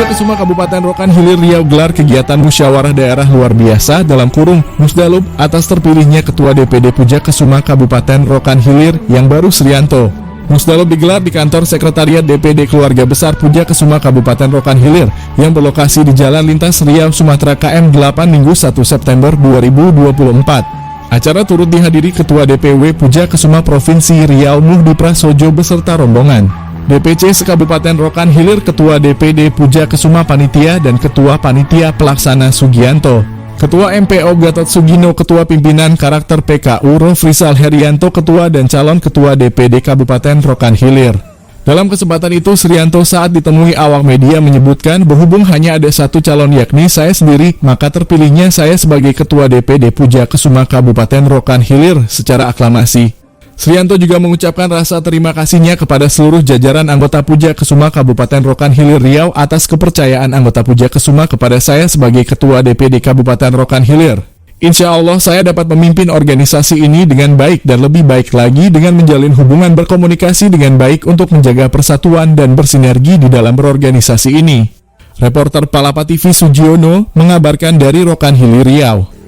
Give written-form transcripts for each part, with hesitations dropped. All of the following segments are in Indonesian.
Kesuma Kabupaten Rokan Hilir Riau gelar kegiatan musyawarah daerah luar biasa dalam kurung Musdalub atas terpilihnya Ketua DPD Puja Kesuma Kabupaten Rokan Hilir yang baru Srianto. Musdalub digelar di kantor Sekretariat DPD Keluarga Besar Puja Kesuma Kabupaten Rokan Hilir yang berlokasi di Jalan Lintas Riau, Sumatera KM 8 Minggu 1 September 2024. Acara turut dihadiri Ketua DPW Puja Kesuma Provinsi Riau Muhdi Prasojo beserta rombongan. DPC Sekabupaten Rokan Hilir, Ketua DPD Puja Kesuma Panitia dan Ketua Panitia Pelaksana Sugianto, Ketua MPO Gatot Sugino, Ketua Pimpinan Karakter PKU Rofrizal Herianto, Ketua dan Calon Ketua DPD Kabupaten Rokan Hilir. Dalam kesempatan itu, Srianto saat ditemui awak media menyebutkan berhubung hanya ada satu calon yakni saya sendiri, maka terpilihnya saya sebagai Ketua DPD Puja Kesuma Kabupaten Rokan Hilir secara aklamasi. Srianto juga mengucapkan rasa terima kasihnya kepada seluruh jajaran anggota Puja Kesuma Kabupaten Rokan Hilir Riau atas kepercayaan anggota Puja Kesuma kepada saya sebagai Ketua DPD Kabupaten Rokan Hilir. Insya Allah saya dapat memimpin organisasi ini dengan baik dan lebih baik lagi dengan menjalin hubungan berkomunikasi dengan baik untuk menjaga persatuan dan bersinergi di dalam berorganisasi ini. Reporter Palapa TV Sugiono mengabarkan dari Rokan Hilir Riau.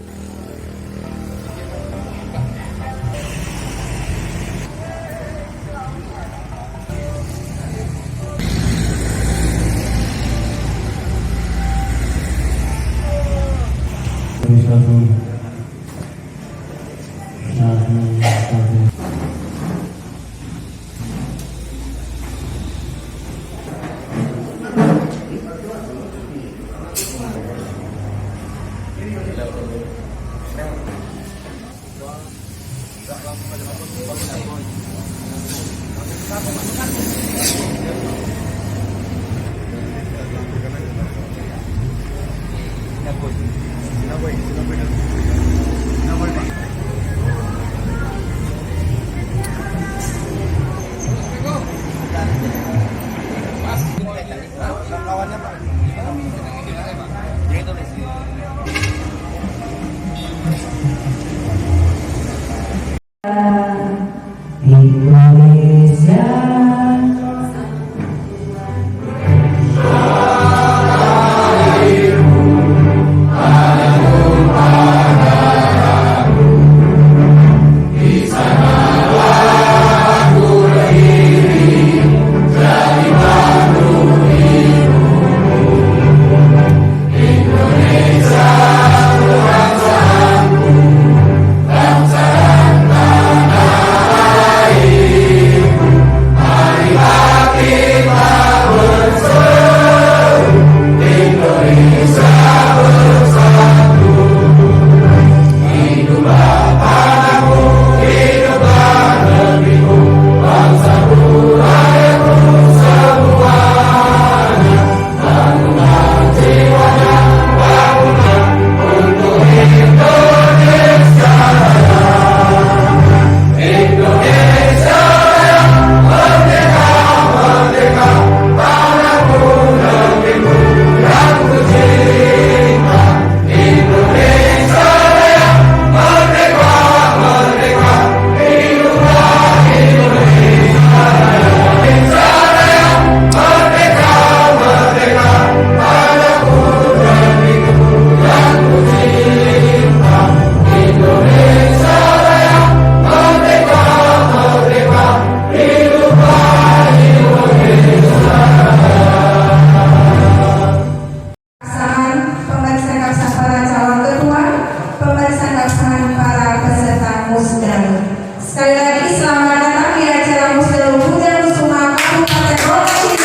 Sekali lagi selamat datang di acara Musdalub Puja Kesuma Kabupaten Rokan Hilir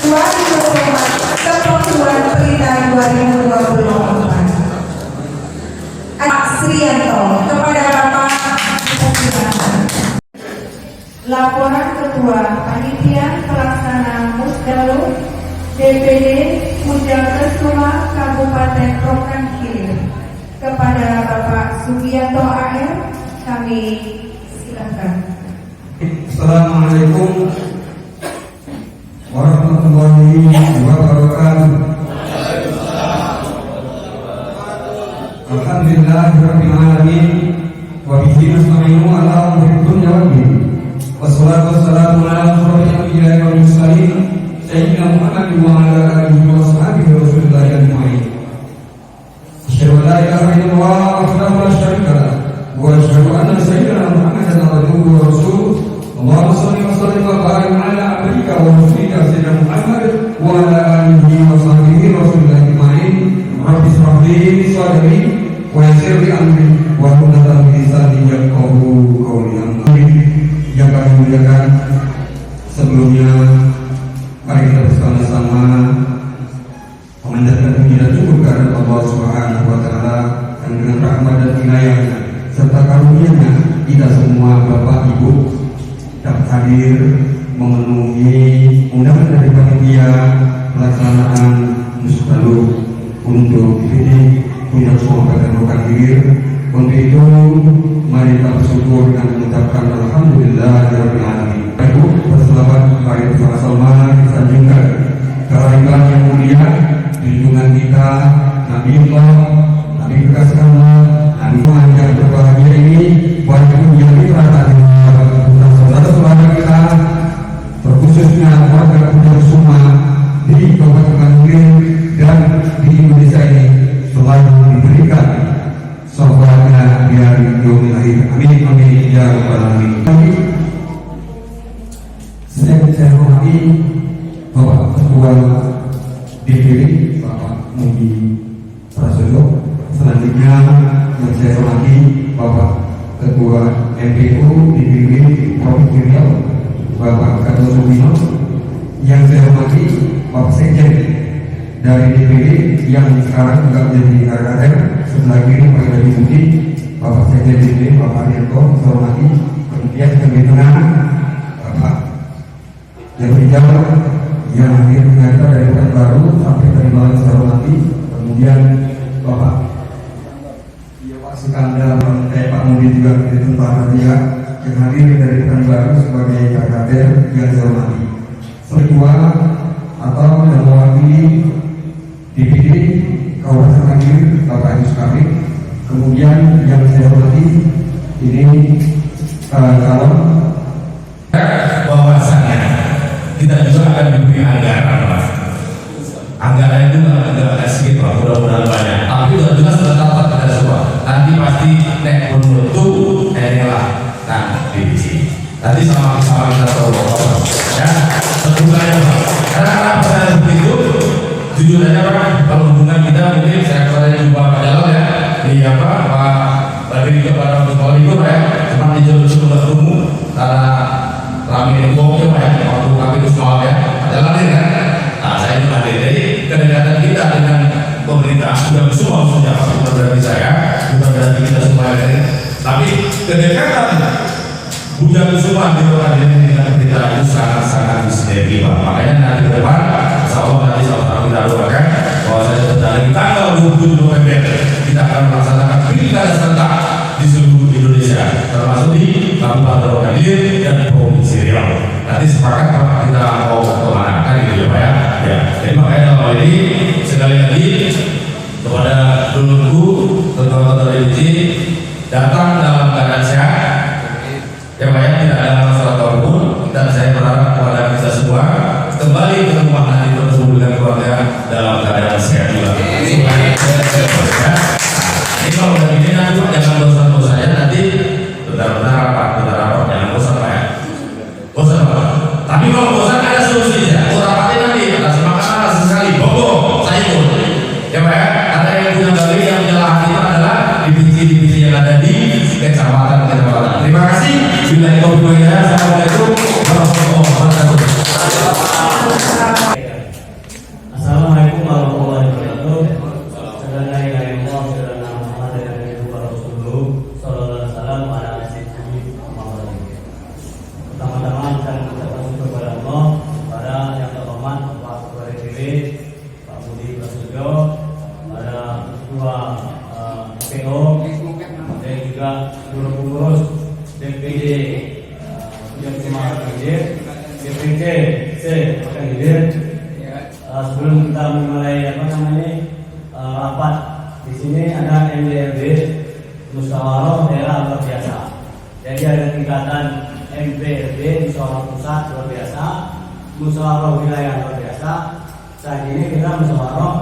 2024 Kepulauan Pelita 2024. Pak Srianto kepada Bapak laporan Ketua Panitia Pelaksana Musdalub DPD Puja Kesuma Kabupaten Rokan Hilir kepada Bapak Sugianto AR. Kami silakan. Assalamualaikum warahmatullahi wabarakatuh. Alhamdulillahirabbil alamin wa bihi nasta'inu ala umuri dunya wad din. Wassalatu wassalamu ala asyrofil anbiya'i wal mursalin sayyidina Muhammadin wa ala Mari kita bersama-sama memanjatkan puji dan syukur kepada Allah Subhanahu wa Ta'ala yang dengan rahmat dan inayahnya serta karunia-Nya kita semua Bapak Ibu dapat hadir memenuhi undangan dari panitia pelaksanaan Musdalub untuk DPD Puncak Kabupaten Rokan Hilir. Untuk itu mari kita bersyukur dan mengucapkan alhamdulillahirabbil alamin. Ibu berselamat, mari bersama-sama kita sanjungkan kehadiran yang mulia junjungan kita Nabiullah, Nabi kekasih Allah, Nabi Muhammad yang berbahagia ini, wajib menjadi perhatian saudara-saudara kita, terkhususnya warga Puncak Kusuma di Kabupaten Hilir dan di Indonesia ini selalu diberikan sobatnya biar yaumil akhir. Amin amin ya rabbal alamin. Saya hormati Bapak Ketua DPD Bapak Mudi Prasojo. Selanjutnya saya hormati Bapak Ketua MPU DPD Provinsi Riau Bapak Gatot Subino. Yang saya hormati Bapak Sekjen dari DPD yang sekarang juga menjadi kader. Sebelah kiri Pak Edi Budi, Bapak Sekjen DPD Bapak Arianto, saya hormati. Kemudian di tengah Bapak yang berjalan yang hadir kita dari Pekanbaru sampai tadi malam saya hormati. Kemudian Bapak Pak Sukanda, Pak Mudi juga dari Tentara dia yang hadir dari Pekanbaru sebagai kader yang saya hormati. Ketua atau yang mewakili DPD Kabupaten Hilir Bapak Agus Kamil. Kemudian yang saya hormati ini calon bahwasannya kita juga akan diberi anggaran, Mas. Anggaran itu nggak sedikit, Pak, mudah-mudahan banyak. Tapi sudah jelas terdapat pada semua. Nanti pasti nek menutu inilah divisi. Nanti sama-sama kita tahu ya. Sebenarnya, karena pada begitu jujur aja Pak, kalau hubungan kita mungkin saya kemarin jumpa Pak Jalal ya di apa Pak Badri juga pada sekolah itu Pak ya, cuma di jalur-jalur bertemu karena rame ngomongnya Pak ya, waktu kami itu semalam ya, Pak Jalal ya kan. Nah saya itu hadir, jadi kedekatan kita dengan pemerintah sudah semua maksudnya Pak, bukan berarti saya, bukan berarti kita semua ya, tapi kedekatan Puncak Kusuma di Rokan Hilir dengan kita itu sangat-sangat sinergi Pak. Makanya nanti ke depan, insya Allah nanti sama-sama kita doakan bahwa saya dari tanggal 27 November kita akan melaksanakan pilkada serentak di seluruh Indonesia, termasuk di Kabupaten Rokan Hilir dan Provinsi Riau. Nanti sepakat Pak kita mau kemana kan gitu ya Pak ya. Ya. Jadi makanya dalam ini sekali lagi kepada dulurku ketua-ketua DPD datang dalam keadaan sehat. Ya Pak ya, tidak ada masalah apapun dan saya berharap kepada kita semua kembali ke rumah nanti bertemu dengan keluarga dalam keadaan sehat juga. Ini kalau udah gini nanti Pak jangan bosan-bosan ya, nanti benar-benar rapat, jangan bosan Pak ya. Bosan Pak. Tapi kalau bosan ada solusinya. Oh rapatnya nanti kasih makan nasi sekali, bobo, saya ikut. Ya Pak ya, ada yang punya galeri yang punya lahan itu adalah divisi-divisi yang ada di kecamatan. Terima kasih. Assalamualaikum warahmatullahi wabarakatuh. Assalamualaikum warahmatullahi wabarakatuh. Saudara yang saudara Muhammad dan Ibu Rasulullah sallallahu alaihi wasallam ala sayyidina Muhammad. Pertama-tama kita mengucapkan syukur kepada Allah, pada yang terhormat Pak Ketua DPD Pak Mudi Prasojo, pada Ketua PO dan juga seluruh pengurus DPD Puncak Kusuma Hilir, DPD C Rokan Hilir. Sebelum kita memulai rapat di sini ada MDRD Musyawarah Daerah luar biasa. Jadi ada tingkatan MPRD Musyawarah Pusat luar biasa, Musyawarah Wilayah luar biasa. Saat ini kita Musyawarah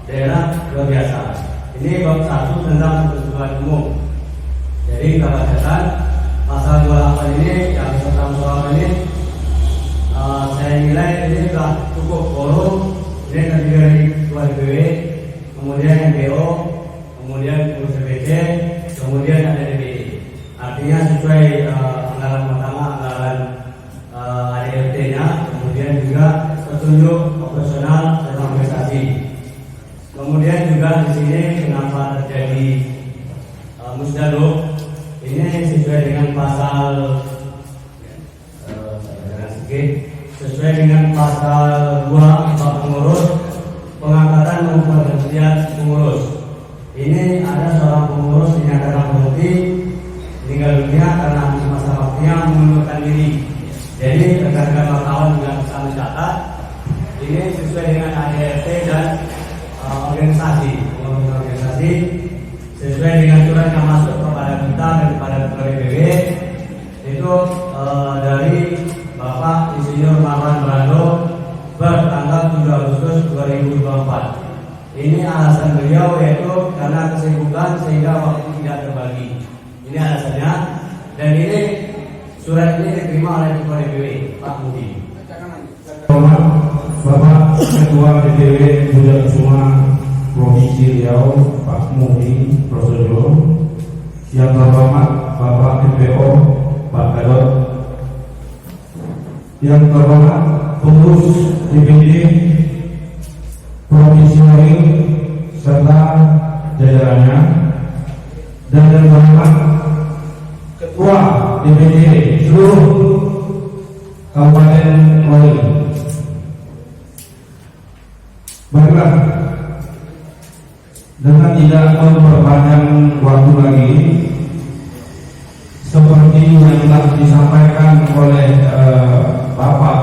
Daerah luar biasa. Ini bab 1 tentang kebutuhan umum. Jadi kita bacakan pasal 28 ini yang tentang soal ini. Saya nilai ini sudah cukup forum. Ini terdiri dari ketua DPW, kemudian MPO, kemudian pengurus DPC, kemudian ada DPD. Artinya sesuai anggaran pertama, anggaran ADRT-nya, kemudian juga petunjuk operasional dan organisasi. Kemudian juga di sini kenapa terjadi musdalub ini sesuai dengan pasal sesuai dengan pasal 2 bab pengurus pengangkatan maupun pergantian pengurus. Ini ada seorang pengurus dinyatakan berhenti meninggal dunia karena masa waktunya mengundurkan diri. Jadi rekan-rekan wartawan juga bisa mencatat ini sesuai dengan ADRT dan organisasi sesuai dengan surat yang masuk kepada kita dan kepada ketua DPW itu dari Bapak Insinyur Marwan Brando bertanggal 7 Agustus 2024. Ini alasan beliau yaitu karena kesibukan sehingga waktu tidak terbagi. Ini alasannya dan ini surat ini diterima oleh ketua DPW Pak Budi. Bapak Ketua DPW Budha Kusuma Provinsi Riau Pak Mudi Prasojo, yang terhormat Bapak DPO Pak Gadot, yang terhormat pengurus DPD Provinsi Riau serta jajarannya, dan yang terhormat Ketua DPD seluruh Kabupaten Riau. Baiklah, dengan tidak memperpanjang waktu lagi, seperti yang telah disampaikan oleh Bapak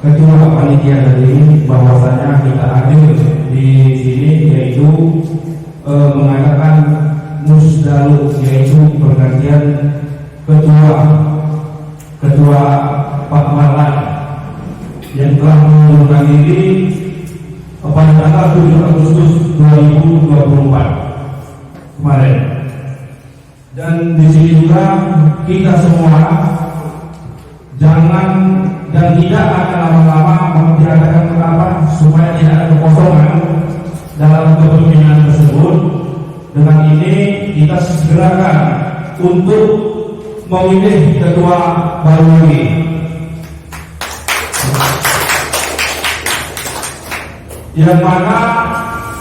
Ketua Panitia tadi, bahwasanya kita hadir di sini yaitu mengadakan musdalub, yaitu pergantian ketua Pak Marwan yang telah mengundurkan diri pada tanggal 7 Agustus 2024 kemarin. Dan di sini juga kita semua jangan dan tidak akan lama-lama mengadakan apa supaya tidak ada kekosongan dalam kepemimpinan tersebut. Dengan ini kita segerakan untuk memilih ketua baru lagi. Yang mana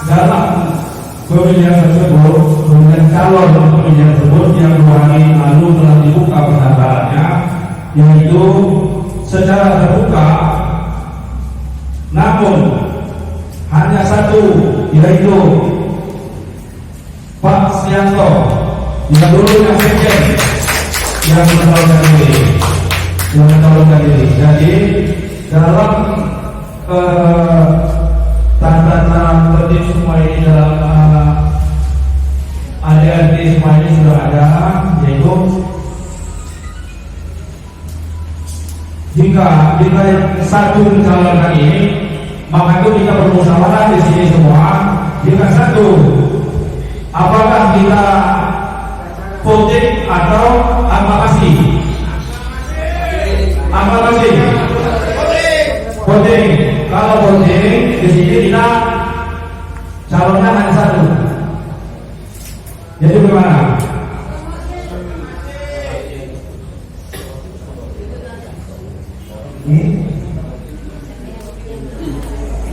dalam pemilihan tersebut, pemilihan calon pemilihan tersebut yang 2 hari lalu telah dibuka pendaftarannya, yaitu secara terbuka, namun hanya satu, yaitu Pak Srianto yang dulunya sekjen yang mencalonkan diri. Jadi dalam tanda tertib semua ini dalam ADRT semua ini sudah ada, yaitu jika yang satu mencalonkan ini, maka itu kita bermusyawarah di sini semua. Jika satu, apakah kita voting atau aklamasi? Aklamasi. Voting. Kalau voting di sini kita calonnya hanya satu. Jadi bagaimana?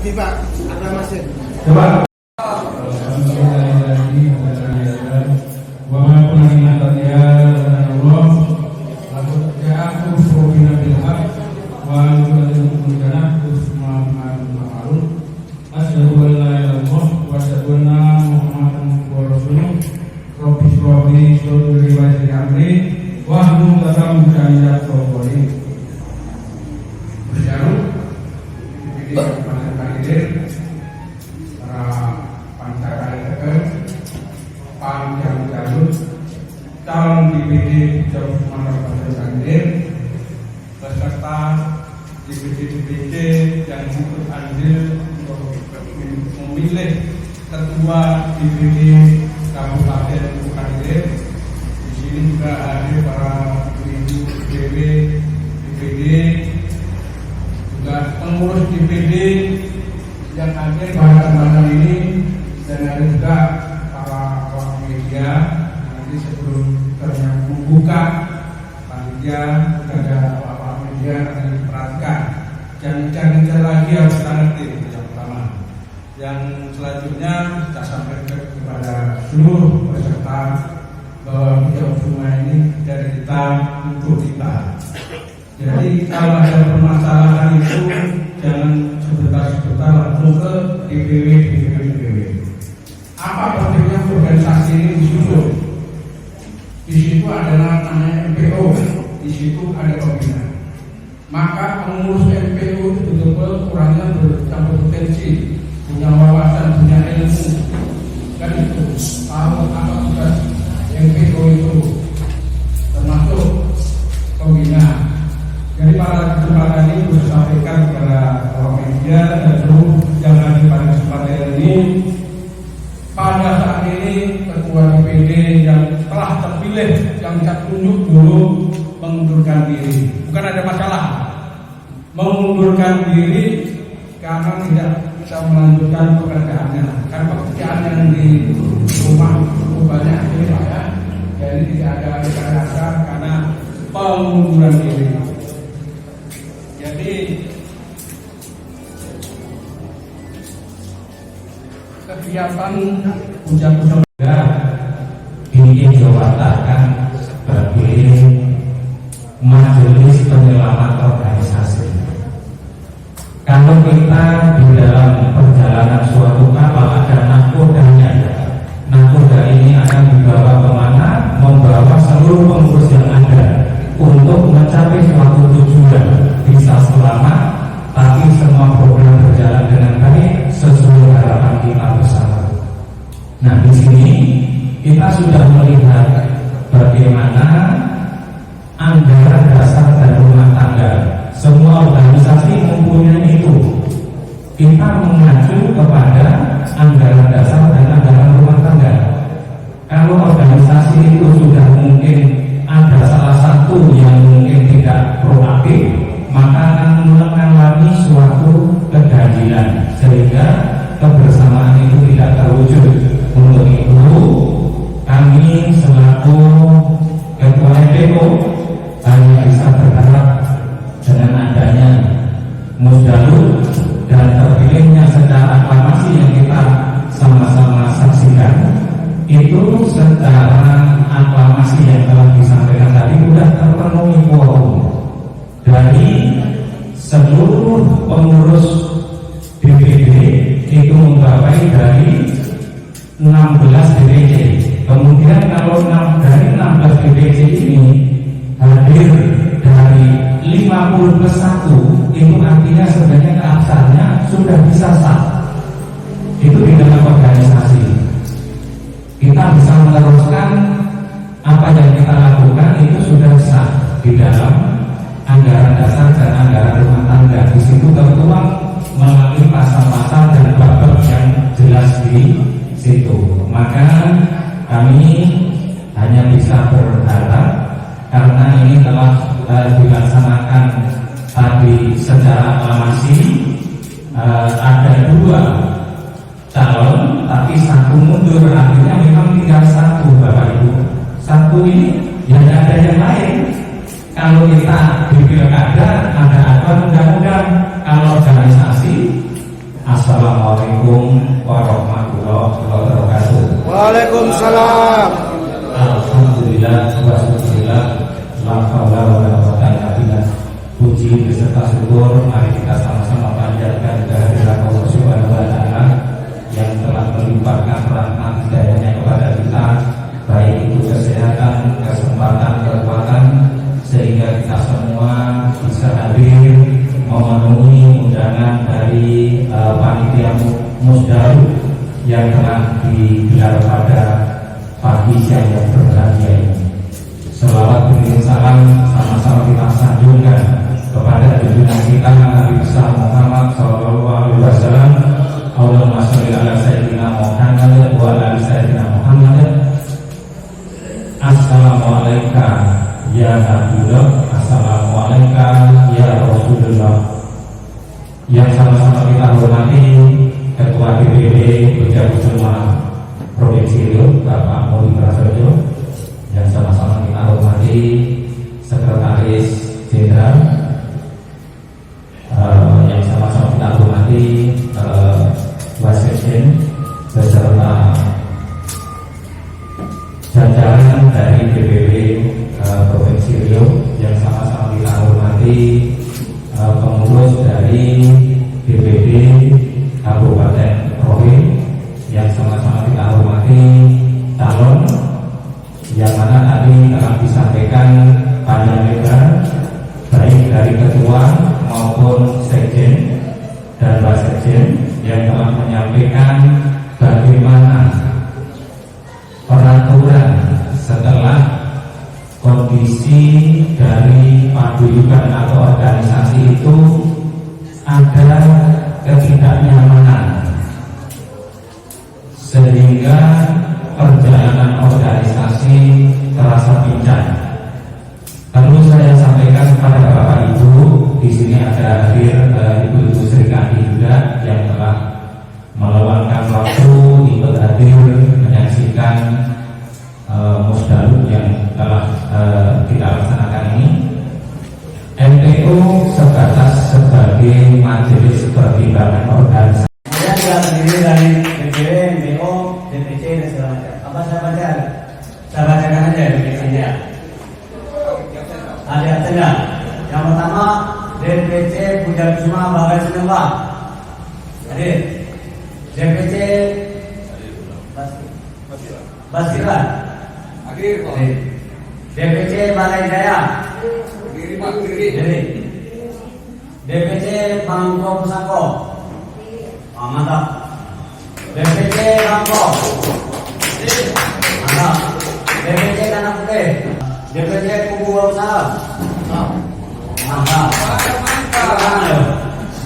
Ini Pak, ada masih. Coba. Calon DPD Jauh Sumatera Barat beserta DPD yang ikut andil untuk memilih ketua DPD Kabupaten Bukit. Di sini juga ada para ibu DPD, juga pengurus DPD yang hadir pada kesempatan ini, dan ada juga para awak media. Sebelum ternyata membuka panitia, ada awak media yang diperhatikan, jangan detail-detail lagi harus kita ngerti itu yang pertama. Yang selanjutnya kita sampaikan kepada seluruh peserta bahwa puja kusuma ini dari kita untuk kita. Jadi kalau ada permasalahan itu jangan sebentar-sebentar langsung ke DPW. Apa pentingnya organisasi ini disusun? Di situ ada namanya MPO, di situ ada pembina. Maka pengurus MPO itu betul-betul kurangnya berkompetensi, punya wawasan, punya ilmu, kan itu tahu apa tugas MPO itu, termasuk pembina. Jadi pada kesempatan ini saya sampaikan kepada awak media dan seluruh yang hadir pada kesempatan ini, pada saat ini ketua DPD yang telah terpilih, yang saya tunjuk dulu mengundurkan diri. Bukan ada masalah, mengundurkan diri karena tidak bisa melanjutkan pekerjaannya. Kan pekerjaan yang di rumah cukup banyak ini Pak ya. Jadi tidak ada rasa karena pengunduran diri. Jadi kegiatan puja kusuma ini jawatan terpilih Majelis Penyelamat Organisasi. Kalau kita di dalam perjalanan suatu kapal ada nahkodanya, nahkoda ini akan dibawa kemana? Membawa seluruh pengurus yang ada untuk mencapai suatu tujuan, bisa selamat, tapi semua program berjalan dengan baik sesuai harapan kita bersama. Nah, di sini kita sudah melihat bagaimana anggaran dasar dan rumah tangga. Semua organisasi mempunyai itu. Kita mengacu kepada anggaran dasar dan anggaran rumah tangga. Kalau organisasi itu sudah mungkin ada salah satu yang mungkin tidak proaktif, maka akan mengalami suatu keganjilan sehingga kebersamaan itu tidak terwujud. Untuk itu kami selaku ketua MPO hanya bisa berharap dengan adanya Musdalub dan terpilihnya secara aklamasi yang kita sama-sama saksikan, itu secara aklamasi yang telah disampaikan tadi sudah terpenuhi quorum dari seluruh pengurus DPD itu mencapai dari 16 DPC. Kemudian kalau dari 16 DPC ini hadir dari 50 plus 1, itu artinya sebenarnya keabsahannya sudah bisa sah. Itu di dalam organisasi. Kita bisa meneruskan apa yang kita lakukan itu sudah sah di dalam anggaran dasar dan anggaran rumah tangga. Di situ tertuang melalui pasal-pasal dan bab yang jelas di situ. Maka kami hanya bisa berharap karena ini telah dilaksanakan tadi secara aklamasi, ada 2 calon tapi 1 mundur, artinya memang tinggal 1 Bapak Ibu. 1 ini yang ada yang lain. Kalau kita di pilkada ada apa, mudah-mudahan kalau organisasi. Assalamualaikum warahmatullahi wabarakatuh. Waalaikumsalam. Alhamdulillah wa syukurillah, la haula wa la quwwata illa billah. Puji beserta syukur mari kita sama-sama panjatkan kehadirat Allah Subhanahu wa taala yang telah melimpahkan rahmat hidayahnya kepada kita, baik itu kesehatan, kesempatan, kekuatan, sehingga kita semua bisa hadir memenuhi undangan dari panitia Musdalub yang telah digelar pada pagi siang yang berbahagia ini. Selawat beriring salam sama-sama kita sanjungkan kepada junjungan kita Nabi besar Muhammad Sallallahu Alaihi Wasallam. Allahumma sholli ala sayyidina Muhammad wa ala sayyidina Muhammad. Assalamualaikum ya Nabiullah, assalamualaikum ya Rasulullah. Yang sama-sama kita hormati Ketua DPD Puja Kusuma Provinsi Riau Bapak Mudi Prasetyo, yang sama-sama kita hormati Sekretaris Jenderal, yang dari DPD Provinsi Riau yang sama-sama kita hormati, pengurus dari DPD Kabupaten Rohim yang sama-sama kita hormati, calon yang mana tadi telah disampaikan panjang lebar baik dari ketua maupun sekjen dan wasekjen yang telah menyampaikan bagaimana peraturan setelah kondisi dari paguyuban atau organisasi itu ada ketidaknyamanan sehingga perjalanan organisasi terasa pincang. Perlu saya sampaikan kepada Bapak Ibu, di sini ada hadir Ibu-Ibu Serikandi juga yang telah meluangkan waktu ikut hadir menyaksikan musdalub yang telah kita laksanakan ini. MPO sebatas sebagai majelis pertimbangan organisasi. Kemudian kita terdiri dari DPW, MPO, DPC dan segala macam. Apa saya baca? Saya bacakan aja DPC-nya. Ada tengah. Yang pertama DPC Puja Kusuma Bagai Senembang. Hadir. DPC Basiran. Hadir. DPC Balai Jaya. Hadir. DPC Bangko Pusako. Mantap. DPC Bangko. Mantap. DPC Tanah Putih. DPC Kubu Bausalam. Mantap.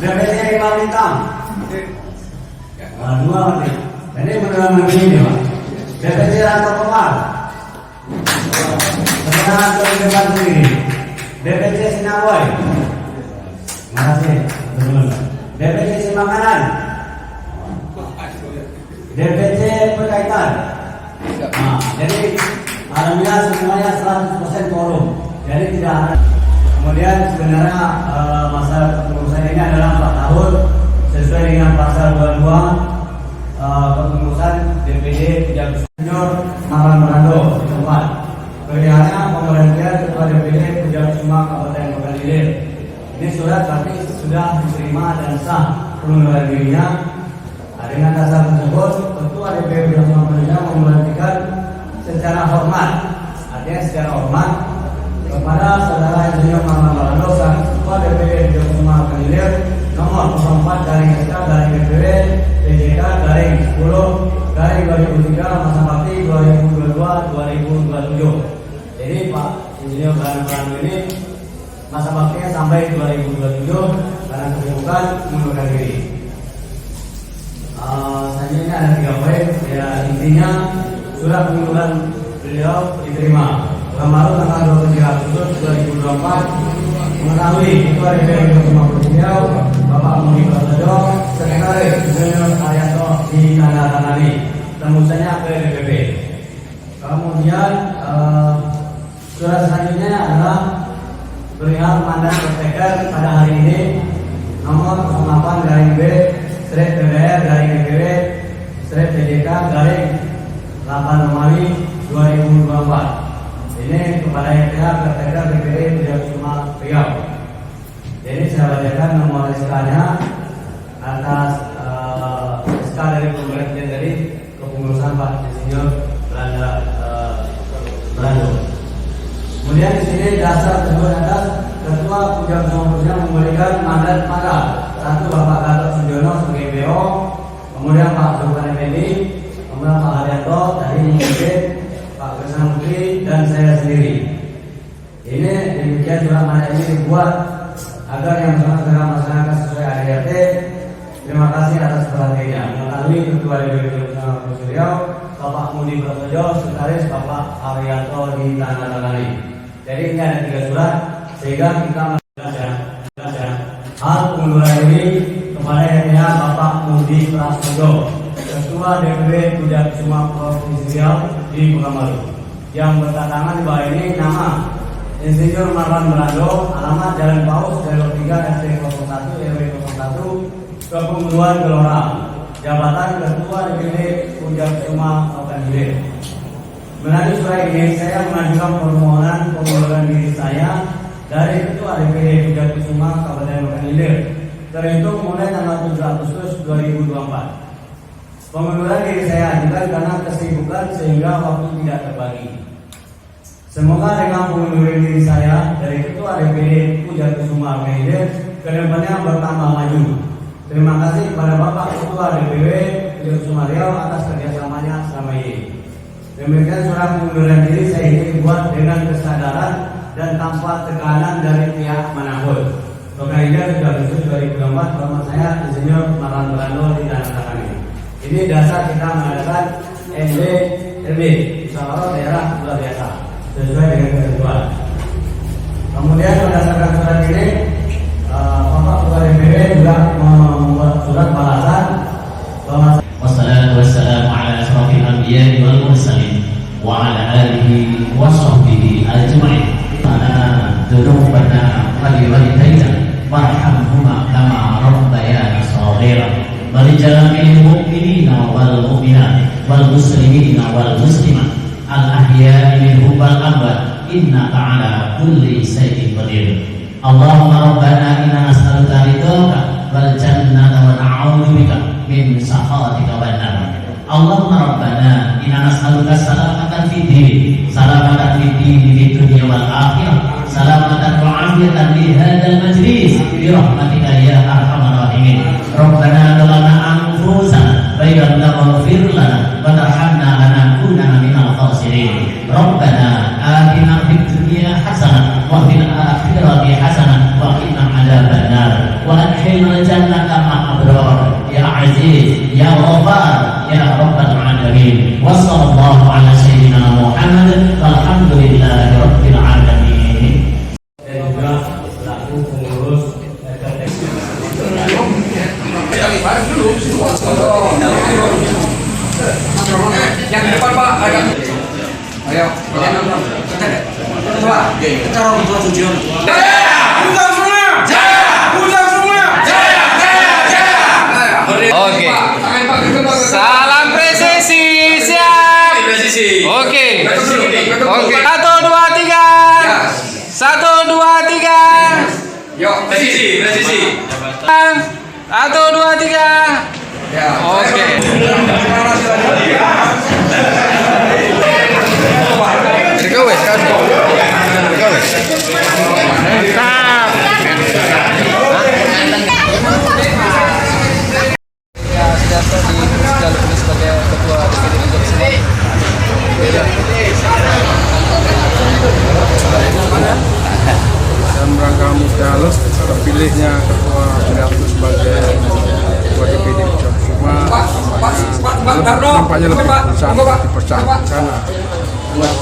DPC Iqbal Bintang. Dua nanti. Ini beneran begini Pak. DPC Ranto Kemar. Sekarang ke depan sendiri. DPC Sinawoy. Terima kasih. DPC Simakanan. DPC Berkaitan. Nah, jadi alhamdulillah semuanya 100% quorum. Jadi tidak ada. Kemudian sebenarnya masa kepengurusan ini adalah 4 tahun sesuai dengan pasal 22 kepengurusan DPD Puja Kusuma Marwan Merando tempat. Beliaunya pemberhentian Ketua DPD Puja Kusuma Kabupaten Rokan Hilir. Ini surat tapi sudah diterima dan sah pengunduran dirinya. Dengan dasar tersebut, Ketua DPD Puja Kusuma memberhentikan secara hormat, artinya secara hormat kepada Saudara Insinyur Marwan Merando selaku Ketua DPD Puja Kusuma Rokan Hilir nomor 04 dari SK dari DPD PJK dari 10 dari 2003 masa bakti 2022-2027. Jadi Pak Insinyur Marwan ini masa baktinya sampai 2027 karena kesibukan mengundurkan diri. Selanjutnya ada 3 poin. Ya, intinya surat pengunduran beliau diterima. Kemarin tanggal 23 Agustus 2024 mengetahui Ketua DPD Puja Kusuma beliau Bapak Mudi Prasetyo Sekretaris Insinyur Arianto ditandatangani tembusannya ke DPP. Kemudian surat selanjutnya adalah perihal mandat bertekad pada hari ini nomor 08 garing B strip PBR garing DPW strip PJK garing 8 Romawi 2024. Ini kepada yang pihak bertekad DPD Puja Kusuma Riau. Jadi saya bacakan nomor SK-nya atas SK dari pemberhentian dari kepengurusan Pak Insinyur Merando. Kemudian di sini dasar tersebut atas Ketua Puja Kusuma memberikan mandat pada 1 Bapak Gatot Sujono sebagai BO, kemudian Pak Zulpan Effendi, kemudian Pak Haryanto tadi memimpin, Pak Krisna Putri dan saya sendiri. Ini demikian surat mandat ini dibuat agar yang bersangkutan masyarakat sesuai ADRT. Terima kasih atas perhatiannya. Melalui Ketua DPD Puja Kusuma Riau, Bapak Mudi Prasetyo, Sekretaris Bapak Arianto ditandatangani. Jadi ini ada 3 surat sehingga kita hal pengunduran diri kepada yang pihak Bapak Mudi Prasetyo, Ketua DPD Puja Kusuma Provinsi Riau di Pekanbaru, yang bertantangan di bawah ini nama Insinyur Marwan Merando, alamat Jalan Paus, Jalur 3 RT 01 RW 01, Kepenguruan Gelora, jabatan Ketua DPD Puja Kusuma Rokan Hilir. Melalui surat ini saya mengajukan permohonan pengunduran diri saya dari Ketua DPD Puja Kusuma Kabupaten Rokan Hilir terhitung mulai tanggal 7 Agustus 2024. Pengunduran diri saya ajukan karena kesibukan sehingga waktu tidak terbagi. Semoga dengan pengunduran diri saya dari Ketua DPD Puja Kusuma Rokan Hilir kedepannya bertambah maju. Terima kasih kepada Bapak Ketua DPD Puja Kusuma Riau atas kerjasamanya selama ini. Demikian surat pengunduran diri saya ini dibuat dengan kesadaran dan tanpa tekanan dari pihak manapun. Rokan Hilir 7 Agustus 2024, nama saya Insinyur Marwan Brando di tanah ini. Ini dasar kita mengadakan NDRB, musyawarah daerah luar biasa, sesuai dengan ketentuan. Kemudian berdasarkan surat ini, Bapak Ketua DPD juga membuat surat balasan bahwa wassalatu wassalamu ala asrafil anbiya'i wal mursalin wa ala alihi wa sahbihi ajma'in. Dzunubana wa liwalidayna warhamhuma kama rabbayana shaghira wa li jami'il mu'minina wal mu'minat wal muslimina wal muslimat al ahya'i minhum wal amwat innaka ala kulli shay'in qadir. Allahumma rabbana inna nas'aluka ridhaka wal jannata wa na'udzu bika min sakhatika wan nar. Allahumma rabbana inna nas'aluka salamatan fid din, salamatan fid din fid dunya wal akhirah, salamatan wa afiyatan li hadzal majlis bi rahmatika ya arhamar rahimin. Rabbana dhalana anfusana wa illam taghfir lana wa tarhamna lanakunanna minal khasirin. Rabbana atina fid dunya hasanah wa fil akhirati hasanah wa qina adzabannar wa adkhilna jannata ma'al abrar ya aziz ya ghafar ya rabbal alamin. Wa sallallahu ala sayyidina Muhammad walhamdulillahi rabbil alamin. dan juga selaku pengurus Yang depan Pak, ayo. Coba, kita orang tua tujuan. Jaya, semua. Jaya, semua. Jaya, jaya. Oke. Salam presisi, siap. Oke. Oke. 1, 2, 3. 1, 2, 3. Yuk, presisi. 1, 2, 3. Ya. Oke. Dan rangka Musdalus terpilihnya Ketua Pidato sebagai Ketua DPD Puja Kusuma nampaknya lebih besar dipercaya karena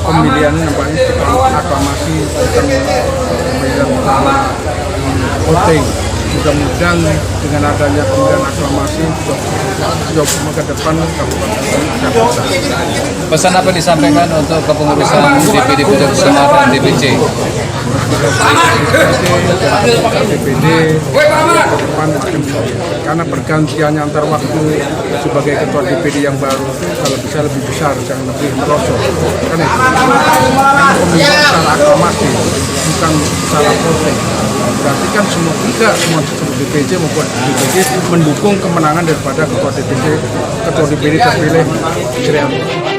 pemilihan nampaknya aklamasi bukan pemilihan pertama voting. Mudah-mudahan dengan adanya pemilihan aklamasi Puja Kusuma ke depan kabupaten akan besar. Pesan apa disampaikan untuk kepengurusan DPD Puja Kusuma dan DPC? DPD ke depan akan bisa, karena pergantiannya antar waktu sebagai ketua DPD yang baru itu kalau bisa lebih besar, jangan lebih merosot. Karena pemilihan secara aklamasi bukan secara voting. Berarti kan semua DPC maupun DPD mendukung kemenangan daripada ketua DPD terpilih Srianto.